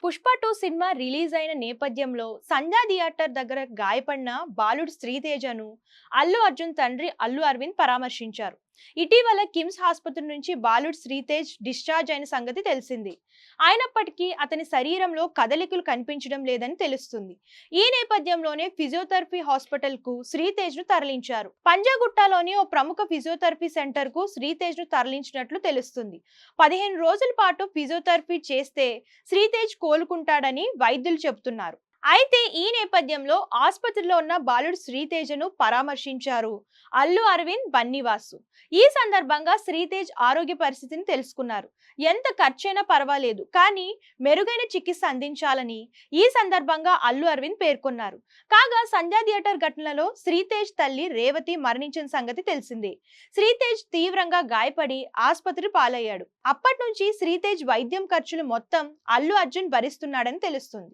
Pushpa 2 cinema release అయిన నేపథ్యంలో సంధ్యా theatre దగ్గర గాయపడిన బాలుడు శ్రీతేజను అల్లు అర్జున్ తండ్రి అల్లు అరవింద్ పరామర్శించారు. ఇటీవల కిమ్స్ ఆసుపత్రి నుంచి బాలుడు శ్రీతేజ్ డిశ్చార్జ్ అయిన సంగతి తెలిసింది. అయినప్పటికీ అతని శరీరంలో కదలికలు కనిపించడం లేదని తెలుస్తుంది. ఈ నేపథ్యంలోనే ఫిజియోథెరపీ హాస్పిటల్ కు శ్రీతేజ్ ను తరలించారు. పంజాగుట్టలోని ఓ ప్రముఖ ఫిజియోథెరపీ సెంటర్ కు శ్రీతేజ్ ను తరలించినట్లు తెలుస్తుంది. 15 రోజుల పాటు ఫిజియోథెరపీ చేస్తే శ్రీతేజ్ కోలుకుంటాడని వైద్యులు చెబుతున్నారు. అయితే ఈ నేపథ్యంలో ఆసుపత్రిలో ఉన్న బాలుడు శ్రీతేజను పరామర్శించారు అల్లు అరవింద్, బన్నీవాసు. ఈ సందర్భంగా శ్రీతేజ్ ఆరోగ్య పరిస్థితిని తెలుసుకున్నారు. ఎంత ఖర్చైనా పర్వాలేదు, కానీ మెరుగైన చికిత్స అందించాలని ఈ సందర్భంగా అల్లు అరవింద్ పేర్కొన్నారు. కాగా సంధ్యా థియేటర్ ఘటనలో శ్రీతేజ్ తల్లి రేవతి మరణించిన సంగతి తెలిసిందే. శ్రీతేజ్ తీవ్రంగా గాయపడి ఆసుపత్రి పాలయ్యాడు. అప్పటి నుంచి శ్రీతేజ్ వైద్యం ఖర్చులు మొత్తం అల్లు అర్జున్ భరిస్తున్నాడని తెలుస్తుంది.